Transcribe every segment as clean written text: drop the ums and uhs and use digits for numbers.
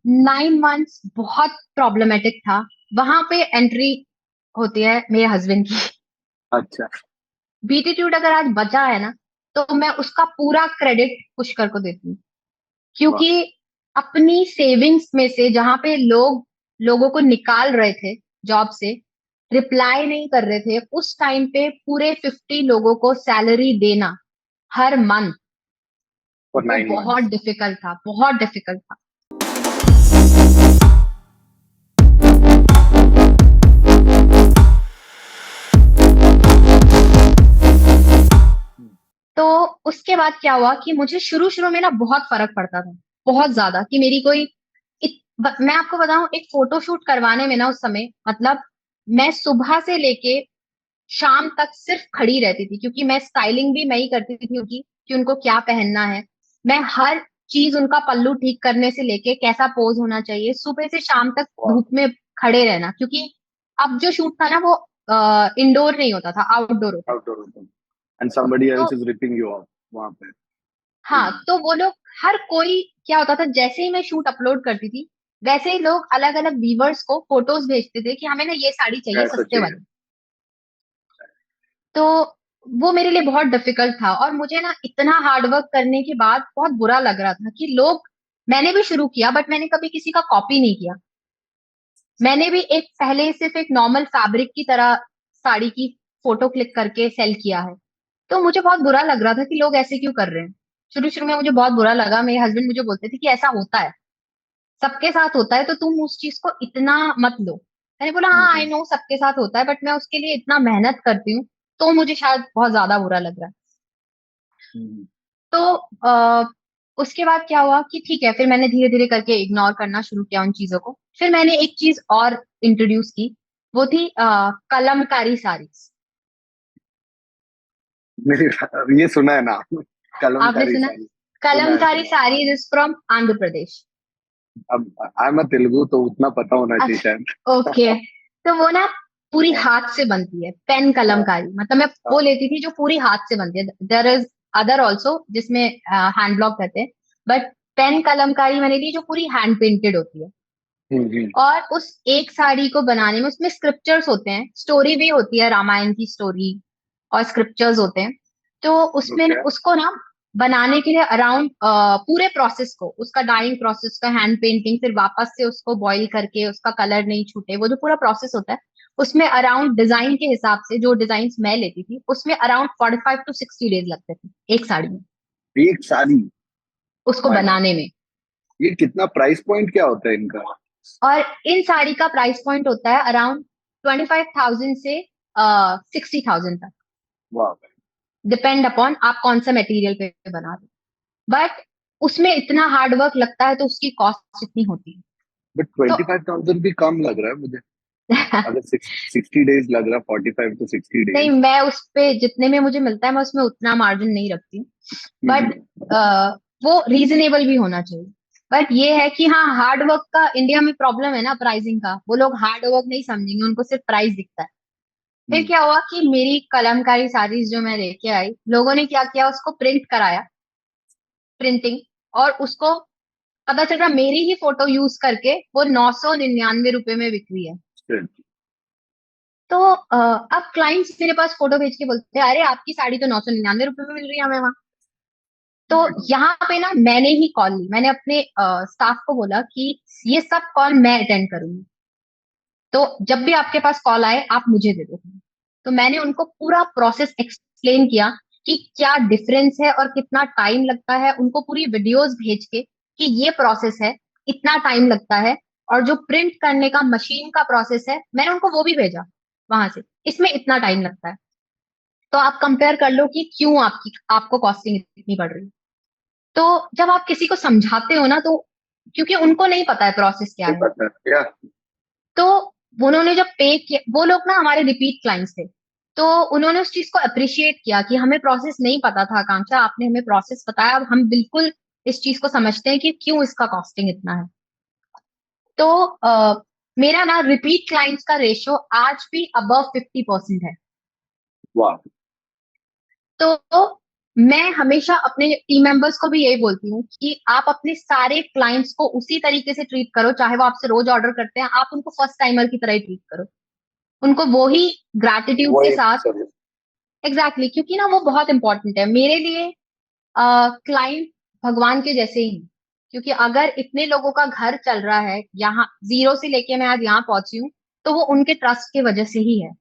9 months बहुत problematic था। वहां पे एंट्री होती है मेरे हस्बैंड की। अच्छा। बीटीट्यूड अगर आज बचा है ना, तो मैं उसका पूरा क्रेडिट पुष्कर को देती हूँ। वाह। क्योंकि अपनी सेविंग्स में से जहां पे लोगों को निकाल रहे थे जॉब से, रिप्लाई नहीं कर रहे थे, उस टाइम पे पूरे 50 लोगों को सैलरी देना हर मंथ, फॉर वो नाइन बहुत मंथ्स डिफिकल्ट था, बहुत डिफिकल्ट था। तो उसके बाद क्या हुआ कि मुझे शुरू शुरू में ना बहुत फर्क पड़ता था, बहुत ज्यादा, कि मेरी कोई मैं आपको बताऊं, एक फोटो शूट करवाने में ना उस समय, मतलब मैं सुबह से लेके शाम तक सिर्फ खड़ी रहती थी, क्योंकि मैं स्टाइलिंग भी मैं ही करती थी उनकी, कि उनको क्या पहनना है। मैं हर चीज, उनका पल्लू ठीक करने से लेके कैसा पोज होना चाहिए, सुबह से शाम तक वाह। धूप में खड़े रहना, क्योंकि अब जो शूट था ना वो इंडोर नहीं होता था, आउटडोर होता था। आउटडोर ओपन एंड समबडी तो else is ripping you of वहां पे। हाँ, तो वो लोग, हर कोई, क्या होता था, जैसे ही मैं शूट अपलोड करती थी, वैसे ही लोग अलग अलग व्यूवर्स को फोटोज भेजते थे कि हमें ना ये साड़ी चाहिए ऐसा सस्ते चाहिए। वाली। तो वो मेरे लिए बहुत डिफिकल्ट था, और मुझे ना इतना हार्डवर्क करने के बाद बहुत बुरा लग रहा था कि लोग, मैंने भी शुरू किया बट मैंने कभी किसी का कॉपी नहीं किया। मैंने भी एक पहले सिर्फ एक नॉर्मल फैब्रिक की तरह साड़ी की फोटो क्लिक करके सेल किया है। तो मुझे बहुत बुरा लग रहा था कि लोग ऐसे क्यों कर रहे हैं। शुरू शुरू में मुझे बहुत बुरा लगा, मेरे हस्बैंड मुझे बोलते थे कि ऐसा होता है, सबके साथ होता है, तो तुम उस चीज को इतना मत लो। मैंने बोला हाँ, आई हम्म। नो सबके साथ होता है, बट मैं उसके लिए इतना मेहनत करती हूँ, तो मुझे शायद बहुत ज्यादा बुरा लग रहा है। हम्म। तो उसके बाद क्या हुआ कि ठीक है, फिर मैंने धीरे धीरे करके इग्नोर करना शुरू किया उन चीजों को। फिर मैंने एक चीज और इंट्रोड्यूस की, वो थी कलमकारी साड़ीज। मेरी ये सुना है नाम, आपने कलमकारी सुना? साड़ी। सुना है, कलमकारी सुना है। Saris is from Andhra Pradesh. अब आई एम तेलुगु तो उतना पता होना चाहिए शायद। अच्छा, ओके। तो वो ना पूरी हाँ। हाथ से बनती है, पेन हाँ। कलमकारी, मतलब मैं वो हाँ। लेती थी जो पूरी हाथ से बनती है। देयर इज अदर ऑल्सो जिसमें हैंड ब्लॉक कहते हैं, बट पेन कलमकारी मैंने ली जो पूरी हैंड पेंटेड होती है। हम्म। और उस एक साड़ी को बनाने में उसमें स्क्रिप्चर्स होते हैं, स्टोरी भी होती है, रामायण की स्टोरी, और स्क्रिप्चर्स होते हैं। तो उसमें ओके। उसको ना बनाने के लिए अराउंड, पूरे प्रोसेस को, उसका डाइंग प्रोसेस का, हैंड पेंटिंग, फिर वापस से उसको बॉईल करके उसका कलर नहीं छूटे, वो जो पूरा प्रोसेस होता है, उसमें अराउंड, डिजाइन के हिसाब से जो डिजाइन मैं लेती थी, उसमें अराउंड 45 to 60 डेज लगते थे एक साड़ी में, एक साड़ी। उसको माय गॉड। बनाने में। ये कितना प्राइस पॉइंट क्या होता है इनका? और इन साड़ी का प्राइस पॉइंट होता है अराउंड 25,000 से 60,000 तक, वाह। डिपेंड अपॉन आप कौन सा मटेरियल पे बना रहे हो। बट उसमें इतना हार्ड वर्क लगता है, तो उसकी कॉस्ट इतनी होती है। बट तो 25,000 भी कम लग रहा है मुझे। अगर 60 डेज लग रहा है, 45 to 60 डेज। नहीं, मैं उस पे जितने में मुझे मिलता है, मैं उसमें उतना मार्जिन नहीं रखती हूँ। बट हम्म। वो रीजनेबल भी होना चाहिए। बट ये है कि हाँ, हार्ड वर्क का इंडिया में प्रॉब्लम है ना, प्राइसिंग का, वो लोग हार्ड वर्क नहीं समझेंगे, उनको सिर्फ प्राइस दिखता है। फिर हम्म। क्या हुआ कि मेरी कलमकारी साड़ीज जो मैं लेके आई, लोगों ने क्या किया, उसको प्रिंट कराया, प्रिंटिंग, और उसको पता चल रहा मेरी ही फोटो यूज करके वो 999 रुपए में बिक रही है। Shit. तो अब क्लाइंट्स मेरे पास फोटो भेज के बोलते हैं, अरे आपकी साड़ी तो 999 रुपए में मिल रही है हमें वहां। तो My God. यहाँ पे ना मैंने ही कॉल ली, मैंने अपने स्टाफ को बोला कि ये सब कॉल मैं अटेंड करूंगी, तो जब भी आपके पास कॉल आए आप मुझे दे दो। तो मैंने उनको पूरा प्रोसेस एक्सप्लेन किया कि क्या डिफरेंस है और कितना टाइम लगता है, उनको पूरी वीडियोस भेज के कि ये प्रोसेस है, इतना टाइम लगता है, और जो प्रिंट करने का मशीन का प्रोसेस है, मैंने उनको वो भी भेजा वहां से, इसमें इतना टाइम लगता है। तो आप कंपेयर कर लो कि क्यों आपको कॉस्टिंग इतनी बढ़ रही है। तो जब आप किसी को समझाते हो ना, तो क्योंकि उनको नहीं पता है प्रोसेस क्या नहीं है, पता क्या। तो उन्होंने जब पे किया, वो लोग ना हमारे रिपीट क्लाइंट्स थे, तो उन्होंने उस चीज को अप्रिशिएट किया कि हमें प्रोसेस नहीं पता था आकांक्षा, आपने हमें प्रोसेस बताया, अब हम बिल्कुल इस चीज को समझते हैं कि क्यों इसका कॉस्टिंग इतना है। तो मेरा ना रिपीट क्लाइंट्स का रेशियो आज भी अबव 50% है। वाह। तो मैं हमेशा अपने टीम मेंबर्स को भी यही बोलती हूँ कि आप अपने सारे क्लाइंट्स को उसी तरीके से ट्रीट करो, चाहे वो आपसे रोज ऑर्डर करते हैं, आप उनको फर्स्ट टाइमर की तरह ही ट्रीट करो, उनको वो ही ग्रैटिट्यूड के वही साथ। सर्विस। एग्जैक्टली, क्योंकि ना वो बहुत इंपॉर्टेंट है मेरे लिए। क्लाइंट भगवान के जैसे ही हैं, क्योंकि अगर इतने लोगों का घर चल रहा है यहाँ जीरो से लेके मैं आज यहाँ पहुंची हूँ, तो वो उनके ट्रस्ट की वजह से ही है।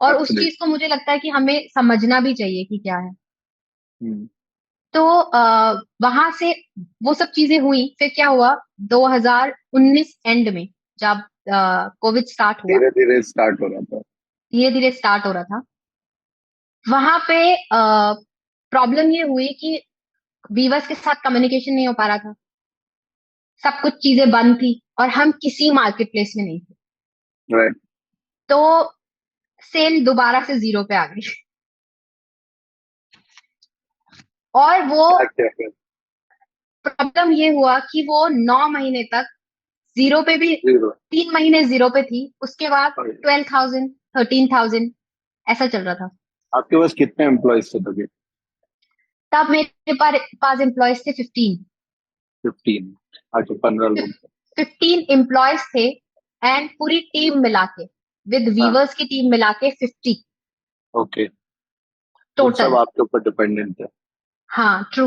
और उस चीज को एब्सोल्युटली। मुझे लगता है कि हमें समझना भी चाहिए कि क्या है। हम्म। तो वहां से वो सब चीजें हुई, फिर क्या हुआ, 2019 एंड में, जब कोविड स्टार्ट हुआ, धीरे धीरे स्टार्ट हो रहा था। धीरे धीरे स्टार्ट हो रहा था, वहां पे प्रॉब्लम ये हुई कि वीवर्स के साथ कम्युनिकेशन नहीं हो पा रहा था, सब कुछ चीजें बंद थी, और हम किसी मार्केट प्लेस में नहीं थे। राइट। तो सेल दोबारा से जीरो पे आ गई। और वो क्या क्या फिर? प्रॉब्लम ये हुआ कि वो 9 महीने तक जीरो पे भी, जीरो। 3 महीने जीरो पे थी, उसके बाद 12,000, 13,000 ऐसा चल रहा था। आपके पास कितने एम्प्लॉयज थे तभी? तब मेरे पास एम्प्लॉयज थे 15। 15। अच्छा, 15 लोग। 15 एम्प्लॉयज थे, एंड पूरी टीम मिला के, विद हाँ। वीवर्स की टीम मिला के 50 ओके। वो सब टोटल। आपके ऊपर डिपेंडेंट थे। हाँ, ट्रू।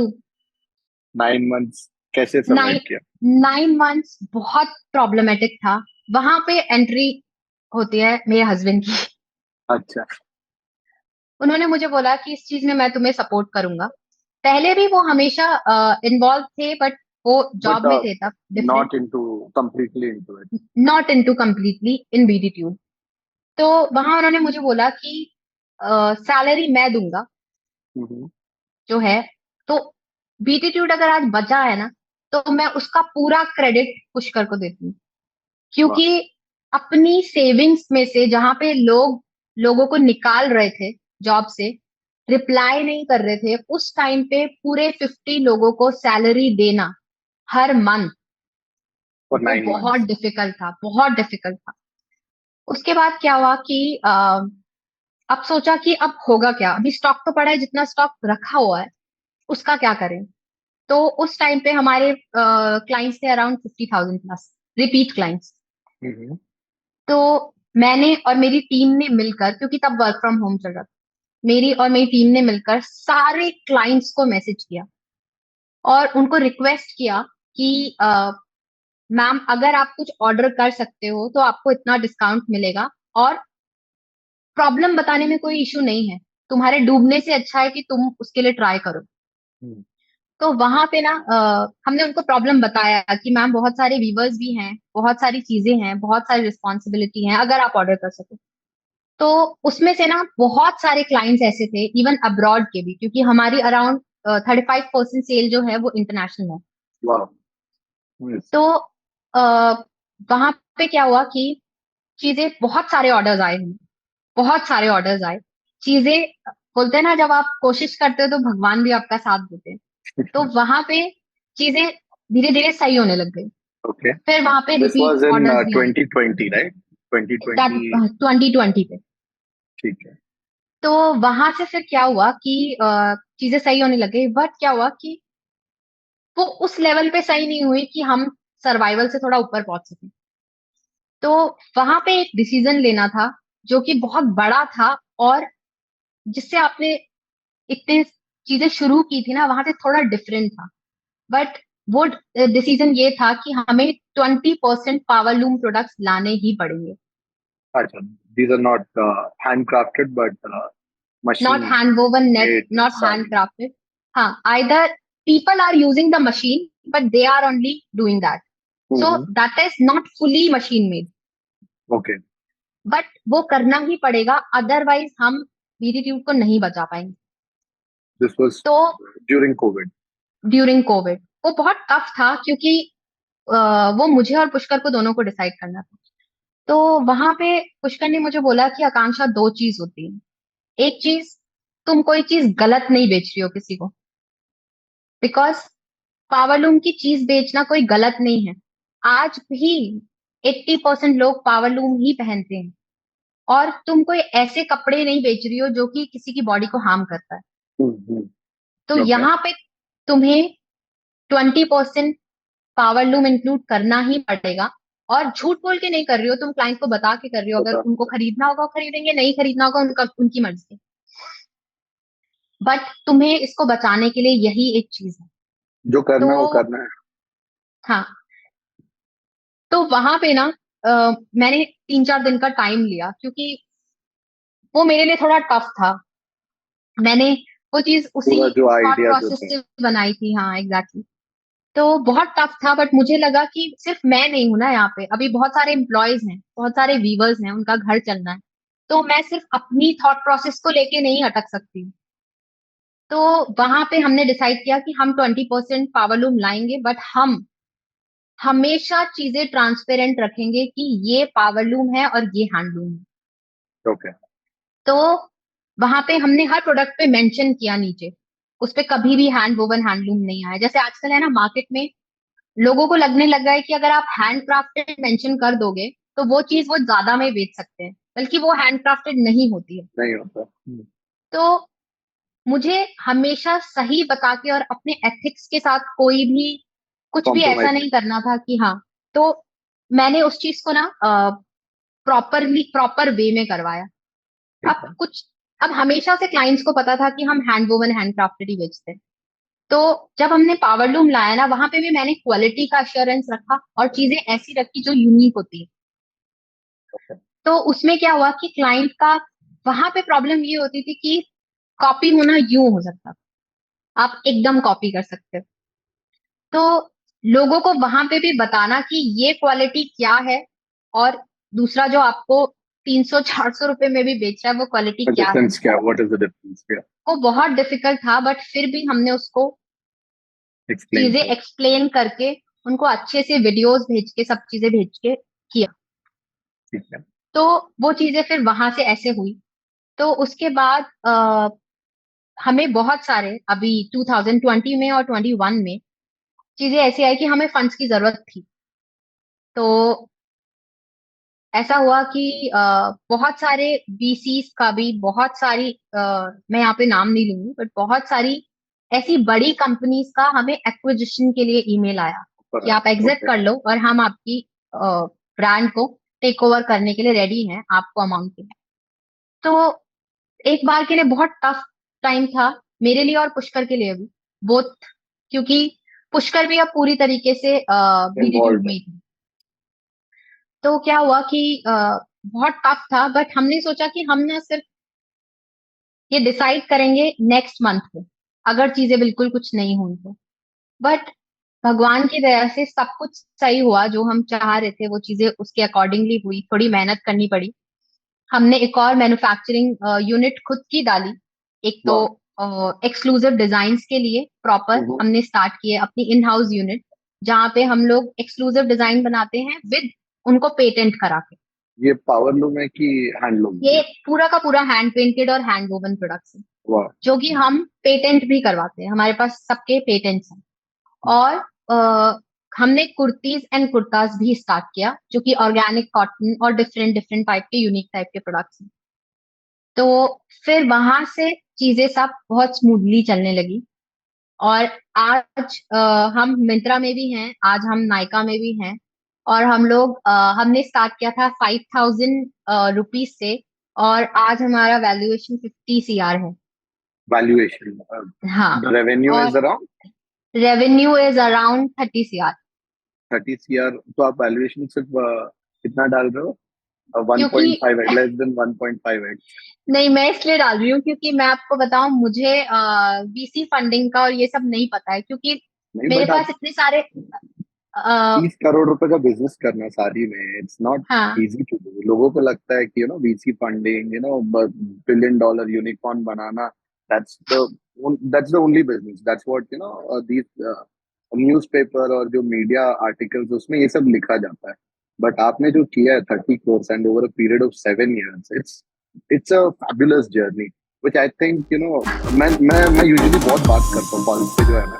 9 मंथ्स कैसे सर्वाइव नाइन किया? 9 मंथ्स बहुत प्रॉब्लमेटिक था। वहां पे एंट्री होती है मेरे हस्बैंड की। अच्छा। उन्होंने मुझे बोला कि इस चीज में मैं तुम्हें सपोर्ट करूंगा। पहले भी वो हमेशा इन्वॉल्व थे, बट वो बट जॉब में थे तब, different, not into completely into it. Not into completely in beatitude. तो वहां उन्होंने मुझे बोला कि सैलरी मैं दूंगा हम्म। जो है, तो बीटीट्यूड अगर आज बचा है ना, तो मैं उसका पूरा क्रेडिट पुष्कर को देती हूँ। वाह। क्योंकि अपनी सेविंग्स में से, जहां पे लोगों को निकाल रहे थे जॉब से, रिप्लाई नहीं कर रहे थे, उस टाइम पे पूरे 50 लोगों को सैलरी देना हर मंथ, फॉर वो नाइन बहुत मंथ्स डिफिकल्ट था, बहुत डिफिकल्ट था। उसके बाद क्या हुआ कि अब सोचा कि अब होगा क्या, अभी स्टॉक तो पड़ा है, जितना स्टॉक रखा हुआ है उसका क्या करें। तो उस टाइम पे हमारे क्लाइंट्स थे अराउंड 50,000 प्लस, रिपीट क्लाइंट्स। हम्म। तो मैंने और मेरी टीम ने मिलकर, क्योंकि तब वर्क फ्रॉम होम चल रहा था, मेरी और मेरी टीम ने मिलकर सारे क्लाइंट्स को मैसेज किया और उनको रिक्वेस्ट किया कि मैम अगर आप कुछ ऑर्डर कर सकते हो तो आपको इतना डिस्काउंट मिलेगा, और प्रॉब्लम बताने में कोई इशू नहीं है, तुम्हारे डूबने से अच्छा है कि तुम उसके लिए ट्राई करो। हम्म। तो वहां पे ना हमने उनको प्रॉब्लम बताया कि मैम बहुत सारे व्यूवर्स भी हैं, बहुत सारी चीजें हैं, बहुत सारी रिस्पॉन्सिबिलिटी हैं, अगर आप ऑर्डर कर सको। तो उसमें से ना बहुत सारे क्लाइंट्स ऐसे थे, इवन अब्रॉड के भी, क्योंकि हमारी अराउंड 35% सेल जो है वो इंटरनेशनल है। वाह। नाइस। तो वहां पे क्या हुआ कि चीजें, बहुत सारे ऑर्डर्स आए हमें, बहुत सारे ऑर्डर्स आए। चीजें, बोलते हैं ना, जब आप कोशिश करते हो तो भगवान भी आपका साथ देते हैं। तो वहां पे चीजें धीरे धीरे सही होने लग गई। ओके। फिर वहां पे this repeat was in orders भी आने, 2020, राइट? 2020। 2020 पे। ठीक है। तो वहां से फिर क्या हुआ कि चीजें सही होने लगे, बट क्या हुआ कि वो उस लेवल पे सही नहीं हुई कि हम सर्वाइवल से थोड़ा ऊपर पहुंच सके। तो वहां पे एक डिसीजन लेना था जो कि बहुत बड़ा था, और जिससे आपने इतने चीजें शुरू की थी ना, वहां से थोड़ा डिफरेंट था। बट वो डिसीजन ये था कि हमें 20% पावर लूम प्रोडक्ट्स लाने ही पड़ेंगे। अच्छा, these are not handcrafted but not machine hand woven net, made not hand sari. Crafted. हाँ, either people are using the machine, but they are only doing that, so Mm-hmm. That is not fully machine made. Okay. But वो करना ही पड़ेगा, otherwise हम beatitude को नहीं बचा पाएंगे। This was तो during COVID. ड्यूरिंग कोविड वो बहुत टफ था, क्योंकि वो मुझे और पुष्कर को दोनों को डिसाइड करना था। तो वहां पे पुष्कर ने मुझे बोला कि आकांक्षा, दो चीज होती है। एक चीज, तुम कोई चीज गलत नहीं बेच रही हो किसी को, बिकॉज पावरलूम की चीज बेचना कोई गलत नहीं है। आज भी 80% लोग पावरलूम ही पहनते हैं, और तुम कोई ऐसे कपड़े नहीं बेच रही हो जो कि किसी की बॉडी को हार्म करता है। Mm-hmm. तो Okay. यहाँ पे तुम्हें 20% पावर लूम इंक्लूड करना ही पड़ेगा। और झूठ बोल के नहीं कर रही हो, तुम क्लाइंट को बता के कर रही हो। अगर बता, उनको खरीदना होगा वो खरीदेंगे, नहीं खरीदना होगा उनका उनकी मर्जी। बट तुम्हें इसको बचाने के लिए यही एक चीज है। जो करना है वो तो करना है। हाँ, तो वहां पे ना मैंने 3-4 दिन का टाइम लिया, क्योंकि वो मेरे लिए थोड़ा टफ था। मैंने वो चीज उसी पूरा जो थॉट आइडिया जो प्रोसेस थे। से बनाई थी। हाँ, एग्जैक्टली। तो बहुत टफ था, बट मुझे लगा कि सिर्फ मैं नहीं हूं ना यहाँ पे, अभी बहुत सारे एम्प्लॉयज हैं, बहुत सारे वीवर्स हैं, उनका घर चलना है। तो मैं सिर्फ अपनी थॉट प्रोसेस को लेके नहीं अटक सकती। तो वहां पे हमने डिसाइड किया कि हम 20% पावर लूम लाएंगे, बट हम हमेशा चीजें ट्रांसपेरेंट रखेंगे कि ये पावर लूम है और ये हैंडलूम है। ओके। तो वहां पे हमने हर प्रोडक्ट पे मेंशन किया नीचे, उस पे कभी भी हैंड वोवन हैंडलूम नहीं आया। जैसे आजकल है ना मार्केट में, लोगों को लगने लग गया है कि अगर आप हैंड क्राफ्टेड मेंशन कर दोगे तो वो चीज वो ज्यादा में बेच सकते हैं, बल्कि वो हैंड क्राफ्टेड नहीं होती है। नहीं होता। तो मुझे हमेशा सही बता के और अपने एथिक्स के साथ कोई भी कुछ भी ऐसा कॉम्प्रोमाइज नहीं। नहीं करना था कि हाँ। तो मैंने उस चीज को ना प्रॉपर वे में करवाया। ठीक अब है। कुछ अब हमेशा से क्लाइंट्स को पता था कि हम हैंड वोवन हैंड क्राफ्टेड ही बेचते हैं। तो जब हमने पावर लूम लाया ना, वहां पे भी मैंने क्वालिटी का अश्योरेंस रखा और चीजें ऐसी रखी जो यूनिक होती है। ओके। तो उसमें क्या हुआ कि क्लाइंट का, वहां पे प्रॉब्लम ये होती थी कि कॉपी होना यूं हो सकता, आप एकदम कॉपी कर सकते हो। तो लोगों को वहां पे भी बताना कि ये क्वालिटी क्या है, और दूसरा जो आपको 300-400 रुपए में भी बेच रहा है वो क्वालिटी क्या है, डिफरेंस क्या, व्हाट इज द डिफरेंस क्या? वो बहुत डिफिकल्ट था। बट फिर भी हमने उसको एक्सप्लेन चीजें किया। एक्सप्लेन करके, उनको अच्छे से वीडियोस भेज के, सब चीजें भेज के किया। ठीक है। तो वो चीजें फिर वहां से ऐसे हुई। तो उसके बाद हमें बहुत सारे, अभी 2020 में और 21 में चीजें ऐसी आई कि हमें फंड्स की जरूरत थी। तो ऐसा हुआ कि बहुत सारे वीसीस का भी, बहुत सारी मैं यहाँ पे नाम नहीं लूंगी, बट बहुत सारी ऐसी बड़ी कंपनीज का हमें एक्विजिशन के लिए ईमेल आया ऊपर कि आया। आप एग्जिट ओके। कर लो और हम आपकी ब्रांड को टेक ओवर करने के लिए रेडी हैं, आपको अमाउंट के। तो एक बार के लिए बहुत टफ टाइम था, मेरे लिए और पुष्कर के लिए भी, बोथ। क्योंकि पुष्कर भी अब पूरी तरीके से बीडीट्यूब इन्वॉल्व है। में ही थी। तो क्या हुआ कि बहुत टफ था, बट हमने सोचा कि हम ना सिर्फ ये डिसाइड करेंगे नेक्स्ट मंथ को, अगर चीजें बिल्कुल कुछ नहीं हुई तो। बट भगवान की दया से सब कुछ सही हुआ, जो हम चाह रहे थे वो चीजें उसके अकॉर्डिंगली हुई। थोड़ी मेहनत करनी पड़ी, हमने एक और मैन्युफैक्चरिंग यूनिट खुद की डाली। एक तो वाह। एक्सक्लूसिव डिजाइन्स के लिए प्रॉपर हम्म। हमने स्टार्ट किए अपनी इन हाउस यूनिट, जहाँ पे हम लोग एक्सक्लूसिव डिजाइन बनाते हैं विद उनको पेटेंट करा के। ये पावर लूम है कि हैंडलूम ये है? पूरा का पूरा हैंड पेंटेड और हैंड वोवन प्रोडक्ट्स है, वाह। जो कि हम पेटेंट भी करवाते हैं, हमारे पास सबके पेटेंट्स हैं। और हमने कुर्तीज एंड कुर्ताज भी स्टार्ट किया, जो कि ऑर्गेनिक कॉटन और डिफरेंट डिफरेंट टाइप के यूनिक टाइप के प्रोडक्ट्स हैं। तो फिर वहां से चीजें सब बहुत स्मूथली चलने लगी। और आज हम मिंत्रा में भी हैं, आज हम नायका में भी हैं। और हम लोग हमने स्टार्ट किया था 5,000 रुपीज से, और आज हमारा वैल्यूएशन 50 CR है। वैल्यूएशन। हाँ। रेवेन्यू और is around revenue is around 30 CR। 30 CR। तो आप वैल्यूएशन सिर्फ कितना डाल रहे हो? वन क्योंकि point five less than 1.5x? नहीं, मैं इसलिए डाल रही हूँ क्योंकि मैं आपको बताऊं, मुझे वीसी फंडिंग का और ये सब नहीं पता है, क्योंकि नहीं, मेरे बट पास आप इतने सारे 30 करोड़ रुपए का बिजनेस करना सारी में, इट्स नॉट हाँ। Easy to do. लोगों को लगता है कि वीसी फंडिंग, $1 billion यूनिकॉर्न बनाना, that's the that's the only business, that's what these newspaper और जो मीडिया आर्टिकल्स उसमें ये सब लिखा जाता है। बट आपने जो किया है 30 crores and over a period of 7 years, it's a fabulous journey, which I think मैं यूजुअली बहुत बात करता हूँ कॉलेज पे जो है ना।